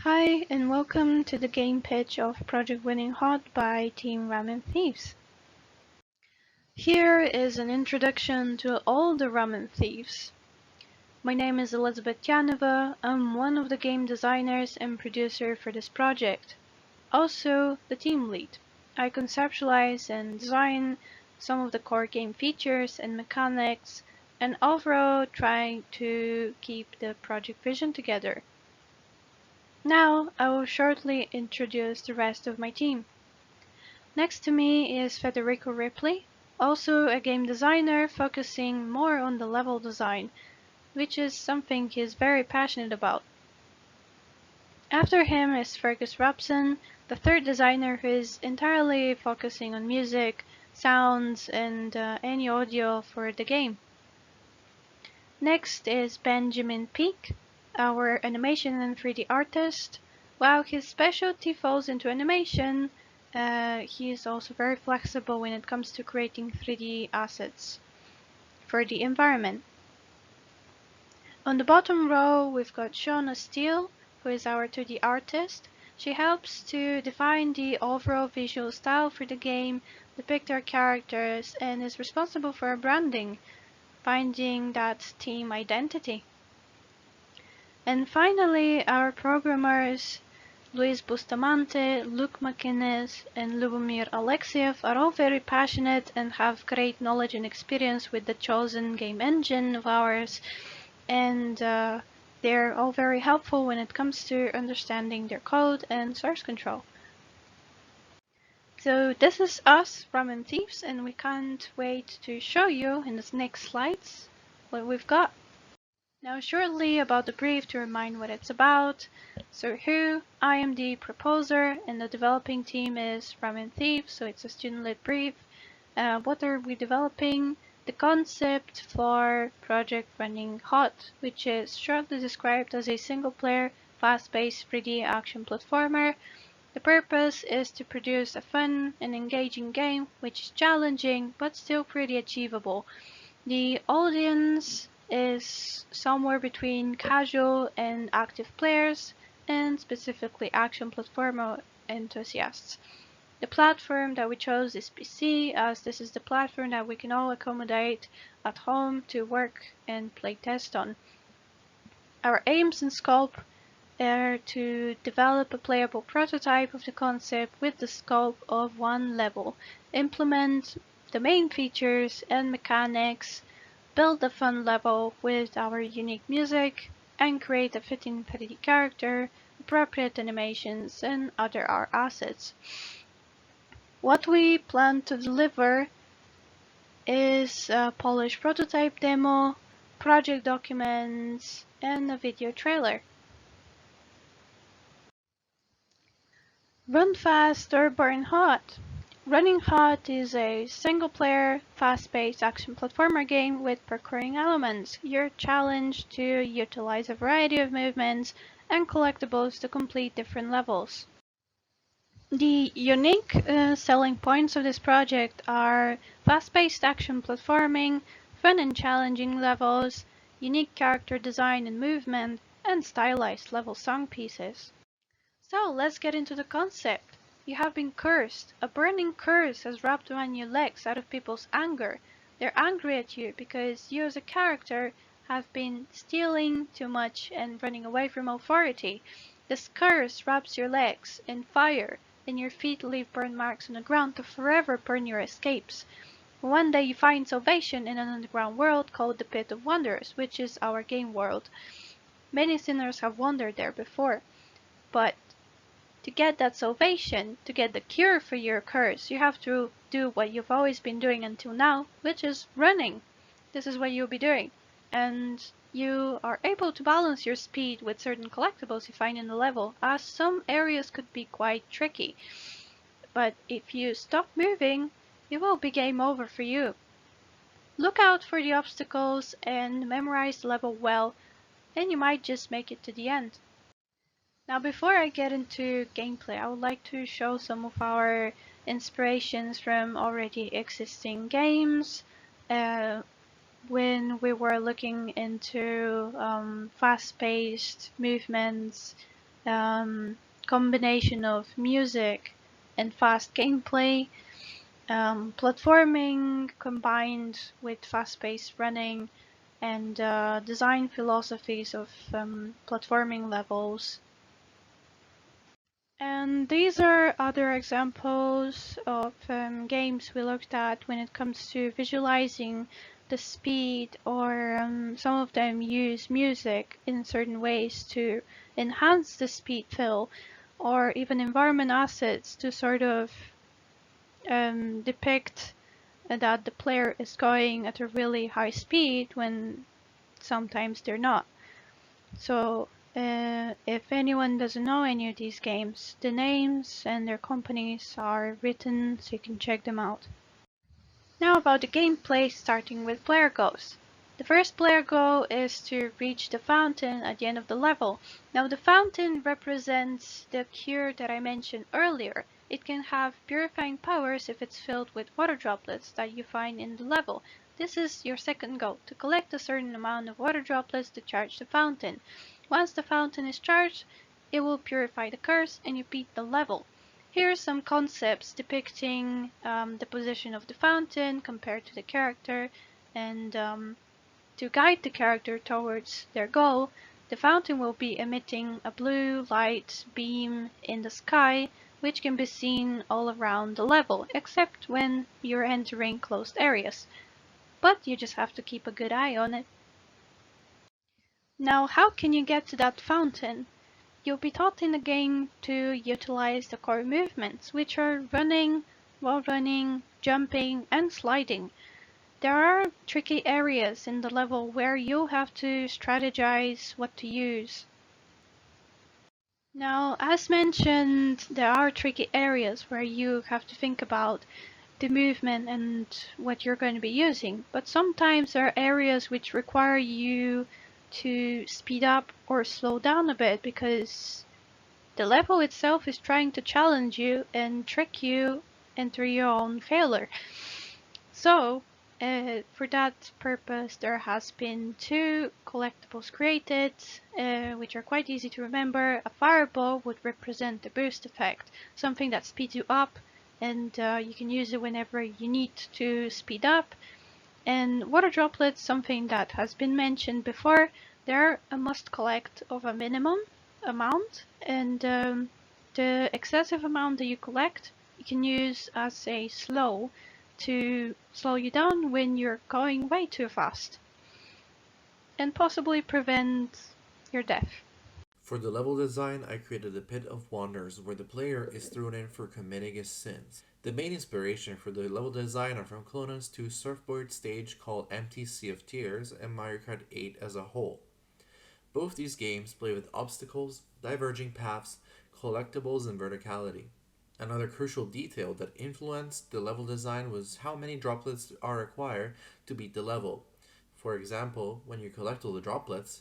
Hi, and welcome to the game pitch of Project Winning Hot by Team Ramen Thieves. Here is an introduction to all the Ramen Thieves. My name is Elizabeth Janova. I'm one of the game designers and producer for this project. Also, the team lead. I conceptualize and design some of the core game features and mechanics, and overall try to keep the project vision together. Now, I will shortly introduce the rest of my team. Next to me is Federico Ripley, also a game designer focusing more on the level design, which is something he is very passionate about. After him is Fergus Robson, the third designer who is entirely focusing on music, sounds, and any audio for the game. Next is Benjamin Peak, our animation and 3D artist. While his specialty falls into animation, he is also very flexible when it comes to creating 3D assets for the environment. On the bottom row, we've got Shauna Steele, who is our 2D artist. She helps to define the overall visual style for the game, depict our characters, and is responsible for our branding, finding that team identity. And finally, our programmers, Luis Bustamante, Luke McInnes, and Lubomir Alexiev are all very passionate and have great knowledge and experience with the chosen game engine of ours, and they're all very helpful when it comes to understanding their code and source control. So this is us, Ramen Thieves, and we can't wait to show you in the next slides what we've got. Now shortly about the brief to remind what it's about. So who? I am the proposer and the developing team is Ramen Thieves, so it's a student-led brief. What are we developing? The concept for Project Running Hot, which is shortly described as a single-player, fast-paced 3D action platformer. The purpose is to produce a fun and engaging game which is challenging but still pretty achievable. The audience is somewhere between casual and active players, and specifically action platformer enthusiasts. The platform that we chose is PC, as this is the platform that we can all accommodate at home to work and play test on. Our aims and scope are to develop a playable prototype of the concept with the scope of one level, implement the main features and mechanics, build a fun level with our unique music, and create a fitting 3D character, appropriate animations, and other art assets. What we plan to deliver is a polished prototype demo, project documents, and a video trailer. Run fast or burn hot. Running Hot is a single-player, fast-paced action platformer game with parkouring elements. You're challenged to utilize a variety of movements and collectibles to complete different levels. The unique selling points of this project are fast-paced action platforming, fun and challenging levels, unique character design and movement, and stylized level song pieces. So let's get into the concept. You have been cursed. A burning curse has wrapped around your legs out of people's anger. They're angry at you because you as a character have been stealing too much and running away from authority. This curse wraps your legs in fire, and your feet leave burn marks on the ground to forever burn your escapes. One day you find salvation in an underground world called the Pit of Wonders, which is our game world. Many sinners have wandered there before, but to get that salvation, to get the cure for your curse, you have to do what you've always been doing until now, which is running. This is what you'll be doing. And you are able to balance your speed with certain collectibles you find in the level, as some areas could be quite tricky. But if you stop moving, it will be game over for you. Look out for the obstacles and memorize the level well, and you might just make it to the end. Now before I get into gameplay, I would like to show some of our inspirations from already existing games. When we were looking into fast-paced movements um, combination of music and fast gameplay, platforming combined with fast-paced running, and design philosophies of platforming levels. And these are other examples of games we looked at when it comes to visualizing the speed, or some of them use music in certain ways to enhance the speed feel, or even environment assets to sort of depict that the player is going at a really high speed when sometimes they're not. So, if anyone doesn't know any of these games, the names and their companies are written so you can check them out. Now about the gameplay, starting with player goals. The first player goal is to reach the fountain at the end of the level. Now the fountain represents the cure that I mentioned earlier. It can have purifying powers if it's filled with water droplets that you find in the level. This is your second goal, to collect a certain amount of water droplets to charge the fountain. Once the fountain is charged, it will purify the curse and you beat the level. Here are some concepts depicting the position of the fountain compared to the character, and to guide the character towards their goal, the fountain will be emitting a blue light beam in the sky, which can be seen all around the level, except when you're entering closed areas. But you just have to keep a good eye on it. Now, how can you get to that fountain? You'll be taught in the game to utilize the core movements, which are running, wall running, jumping, and sliding. There are tricky areas in the level where you'll have to strategize what to use. Now, as mentioned, there are tricky areas where you have to think about the movement and what you're going to be using, but sometimes there are areas which require you to speed up or slow down a bit because the level itself is trying to challenge you and trick you into your own failure. So, for that purpose, there has been two collectibles created, which are quite easy to remember. A fireball would represent the boost effect, something that speeds you up, and you can use it whenever you need to speed up. And water droplets, something that has been mentioned before. They're a must collect of a minimum amount, and the excessive amount that you collect, you can use as a slow to slow you down when you're going way too fast, and possibly prevent your death. For the level design, I created a pit of wonders where the player is thrown in for committing his sins. The main inspiration for the level design are from Clonan's 2 surfboard stage called Empty Sea of Tears and Mario Kart 8 as a whole. Both these games play with obstacles, diverging paths, collectibles, and verticality. Another crucial detail that influenced the level design was how many droplets are required to beat the level. For example, when you collect all the droplets,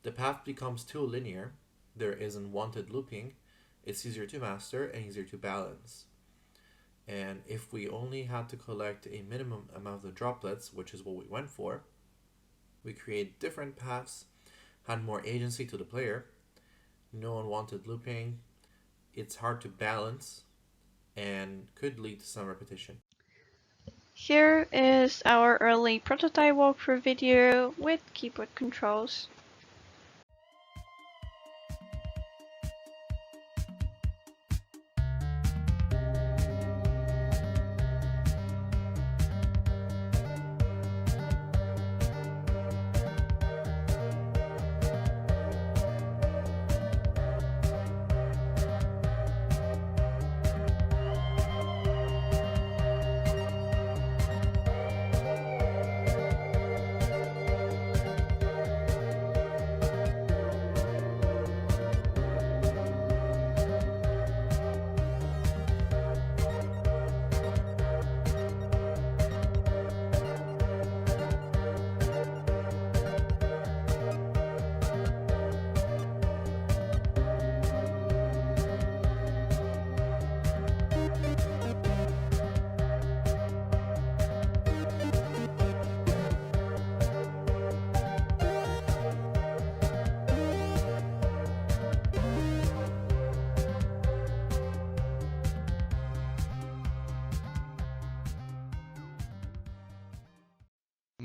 the path becomes too linear, there is unwanted looping, it's easier to master and easier to balance. And if we only had to collect a minimum amount of droplets, which is what we went for, we create different paths, had more agency to the player, no unwanted looping, it's hard to balance, and could lead to some repetition. Here is our early prototype walkthrough video with keyboard controls.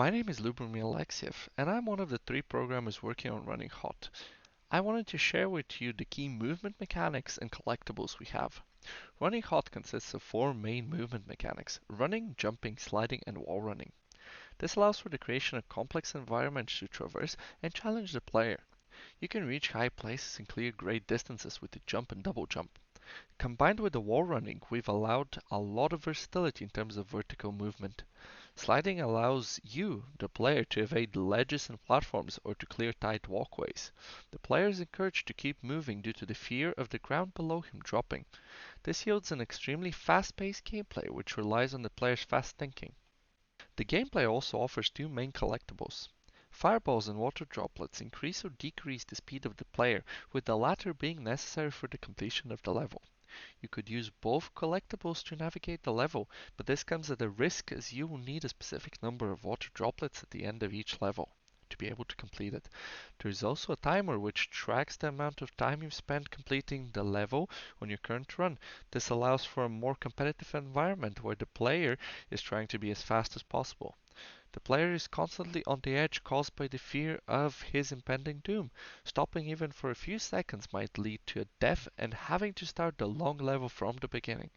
My name is Lubomir Alexiev, and I'm one of the three programmers working on Running Hot. I wanted to share with you the key movement mechanics and collectibles we have. Running Hot consists of four main movement mechanics: running, jumping, sliding, and wall running. This allows for the creation of complex environments to traverse and challenge the player. You can reach high places and clear great distances with the jump and double jump. Combined with the wall running, we've allowed a lot of versatility in terms of vertical movement. Sliding allows you, the player, to evade ledges and platforms or to clear tight walkways. The player is encouraged to keep moving due to the fear of the ground below him dropping. This yields an extremely fast-paced gameplay which relies on the player's fast thinking. The gameplay also offers two main collectibles. Fireballs and water droplets increase or decrease the speed of the player, with the latter being necessary for the completion of the level. You could use both collectibles to navigate the level, but this comes at a risk as you will need a specific number of water droplets at the end of each level to be able to complete it. There is also a timer which tracks the amount of time you've spent completing the level on your current run. This allows for a more competitive environment where the player is trying to be as fast as possible. The player is constantly on the edge caused by the fear of his impending doom. Stopping even for a few seconds might lead to a death and having to start the long level from the beginning.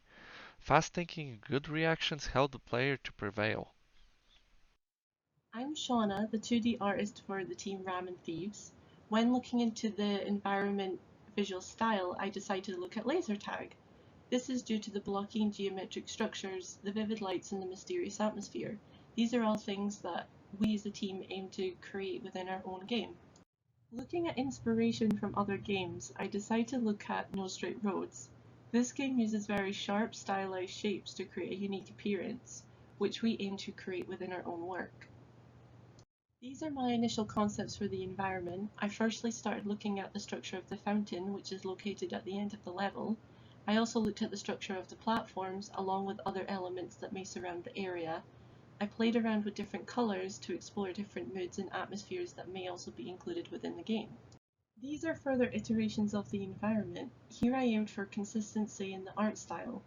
Fast thinking and good reactions help the player to prevail. I'm Shauna, the 2D artist for the team Ramen Thieves. When looking into the environment visual style, I decided to look at laser tag. This is due to the blocking geometric structures, the vivid lights, and the mysterious atmosphere. These are all things that we as a team aim to create within our own game. Looking at inspiration from other games, I decided to look at No Straight Roads. This game uses very sharp, stylized shapes to create a unique appearance, which we aim to create within our own work. These are my initial concepts for the environment. I firstly started looking at the structure of the fountain, which is located at the end of the level. I also looked at the structure of the platforms, along with other elements that may surround the area. I played around with different colours to explore different moods and atmospheres that may also be included within the game. These are further iterations of the environment. Here I aimed for consistency in the art style.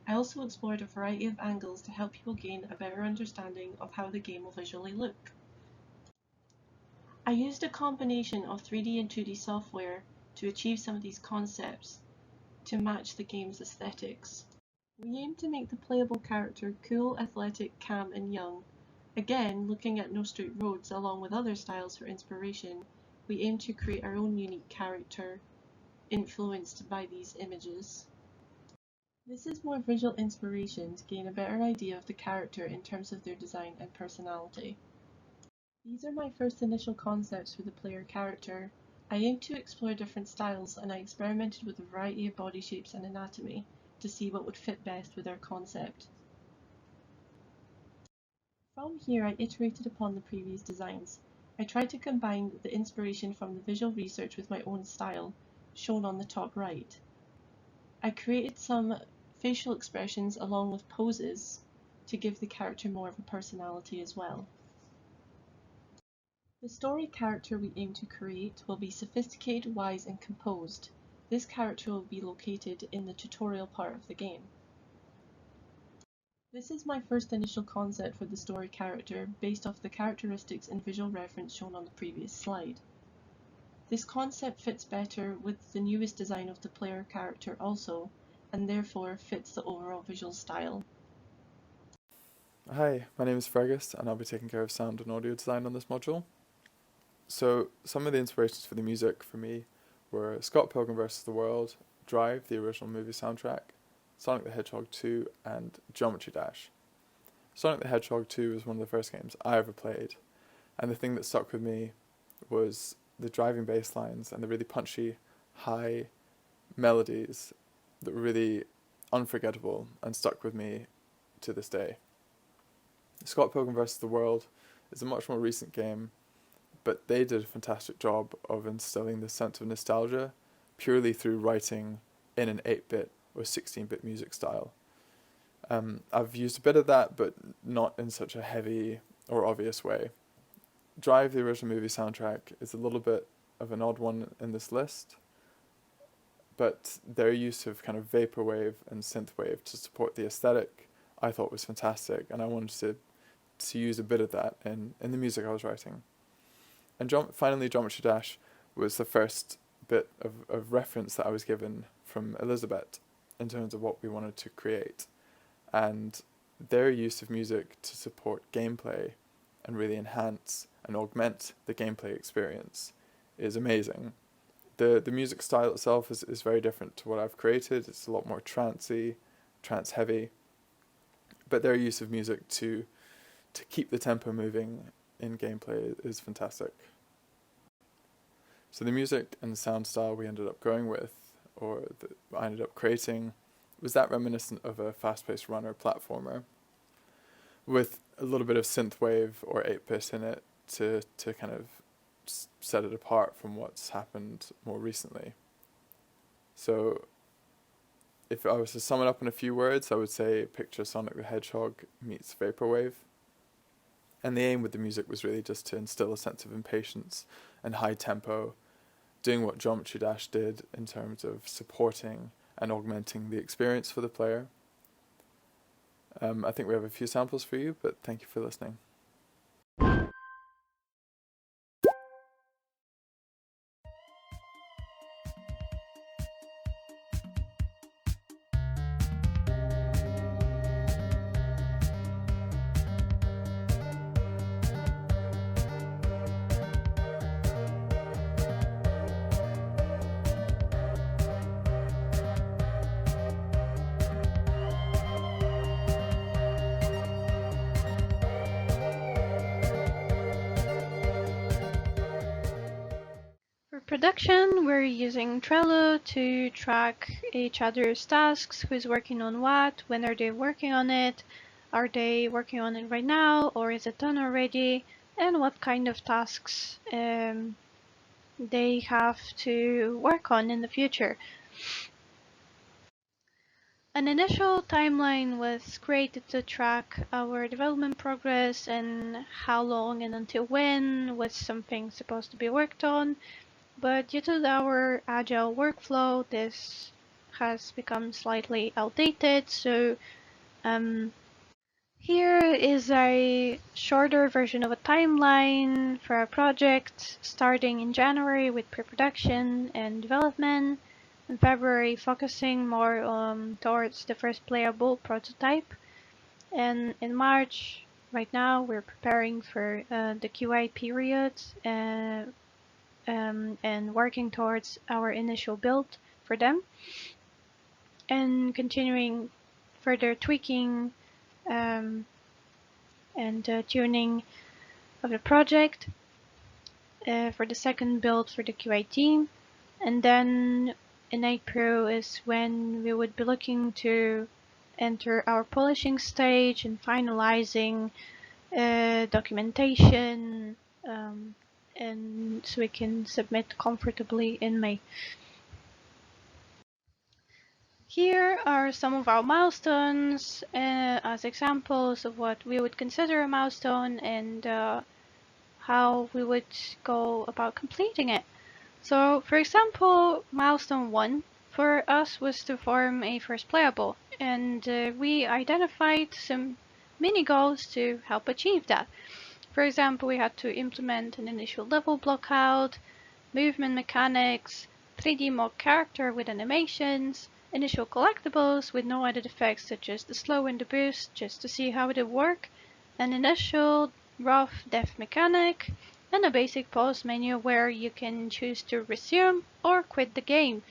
I also explored a variety of angles to help people gain a better understanding of how the game will visually look. I used a combination of 3D and 2D software to achieve some of these concepts to match the game's aesthetics. We aim to make the playable character cool, athletic, calm, and young. Again, looking at No Straight Roads along with other styles for inspiration, we aim to create our own unique character influenced by these images. This is more visual inspiration to gain a better idea of the character in terms of their design and personality. These are my first initial concepts for the player character. I aimed to explore different styles and I experimented with a variety of body shapes and anatomy to see what would fit best with our concept. From here I iterated upon the previous designs. I tried to combine the inspiration from the visual research with my own style, shown on the top right. I created some facial expressions along with poses to give the character more of a personality as well. The story character we aim to create will be sophisticated, wise, and composed. This character will be located in the tutorial part of the game. This is my first initial concept for the story character based off the characteristics and visual reference shown on the previous slide. This concept fits better with the newest design of the player character also, and therefore fits the overall visual style. Hi, my name is Fergus and I'll be taking care of sound and audio design on this module. So, some of the inspirations for the music for me were Scott Pilgrim vs. the World, Drive, the original movie soundtrack, Sonic the Hedgehog 2, and Geometry Dash. Sonic the Hedgehog 2 was one of the first games I ever played, and the thing that stuck with me was the driving bass lines and the really punchy, high melodies that were really unforgettable and stuck with me to this day. Scott Pilgrim vs. the World is a much more recent game, but they did a fantastic job of instilling this sense of nostalgia purely through writing in an 8-bit or 16-bit music style. I've used a bit of that, but not in such a heavy or obvious way. Drive, the original movie soundtrack, is a little bit of an odd one in this list, but their use of kind of vaporwave and synthwave to support the aesthetic I thought was fantastic, and I wanted to to use a bit of that in the music I was writing. And finally, Geometry Dash was the first bit of reference that I was given from Elizabeth in terms of what we wanted to create. And their use of music to support gameplay and really enhance and augment the gameplay experience is amazing. The music style itself is very different to what I've created. It's a lot more trancey, trance heavy. But their use of music to keep the tempo moving in gameplay is fantastic. So the music and sound style we ended up going with, or that I ended up creating, was that reminiscent of a fast-paced runner platformer with a little bit of synthwave or 8-bit in it to kind of set it apart from what's happened more recently. So if I was to sum it up in a few words, I would say picture Sonic the Hedgehog meets Vaporwave. And the aim with the music was really just to instill a sense of impatience and high tempo, doing what Geometry Dash did in terms of supporting and augmenting the experience for the player. I think we have a few samples for you, but thank you for listening. For production, we're using Trello to track each other's tasks, who's working on what, when are they working on it, are they working on it right now, or is it done already, and what kind of tasks they have to work on in the future. An initial timeline was created to track our development progress and how long and until when was something supposed to be worked on. But due to our agile workflow, this has become slightly outdated. So here is a shorter version of a timeline for our project, starting in January with pre-production and development, in February focusing more towards the first playable prototype, and in March, right now, we're preparing for the QA period. And working towards our initial build for them, and continuing further tweaking and tuning of the project for the second build for the QA team. And then in April is when we would be looking to enter our polishing stage and finalizing documentation, and so we can submit comfortably in May. Here are some of our milestones as examples of what we would consider a milestone and how we would go about completing it. So, for example, milestone 1 for us was to form a first playable, and we identified some mini goals to help achieve that. For example, we had to implement an initial level blockout, movement mechanics, 3D mock character with animations, initial collectibles with no added effects such as the slow and the boost, just to see how it would work, an initial rough death mechanic, and a basic pause menu where you can choose to resume or quit the game.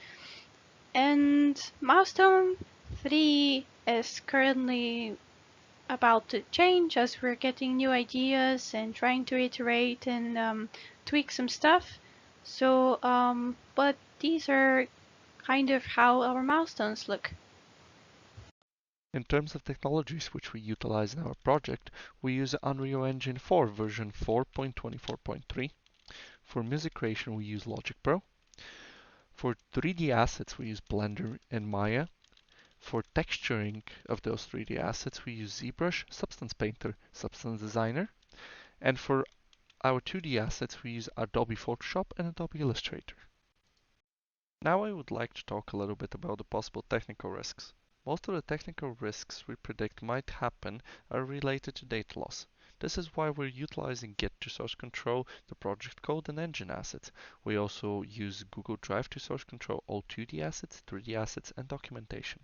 And milestone 3 is currently about to change as we're getting new ideas and trying to iterate and tweak some stuff. So, but these are kind of how our milestones look. In terms of technologies which we utilize in our project, we use Unreal Engine 4 version 4.24.3. For music creation, we use Logic Pro. For 3D assets, we use Blender and Maya. For texturing of those 3D assets, we use ZBrush, Substance Painter, Substance Designer. And for our 2D assets, we use Adobe Photoshop and Adobe Illustrator. Now I would like to talk a little bit about the possible technical risks. Most of the technical risks we predict might happen are related to data loss, This is why we're utilizing Git to source control the project code and engine assets. We also use Google Drive to source control all 2D assets, 3D assets, and documentation.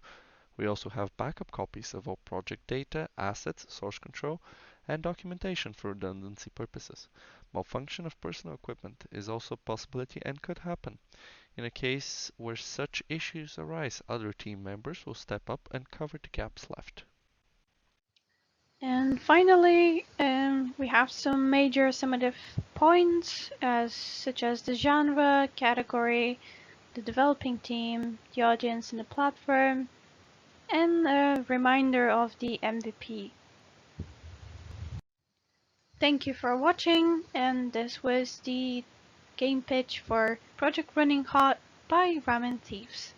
We also have backup copies of all project data, assets, source control, and documentation for redundancy purposes. Malfunction of personal equipment is also a possibility and could happen. In a case where such issues arise, other team members will step up and cover the gaps left. And finally, we have some major summative points, such as the genre, category, the developing team, the audience and the platform, and a reminder of the MVP. Thank you for watching, and this was the game pitch for Project Running Hot by Ramen Thieves.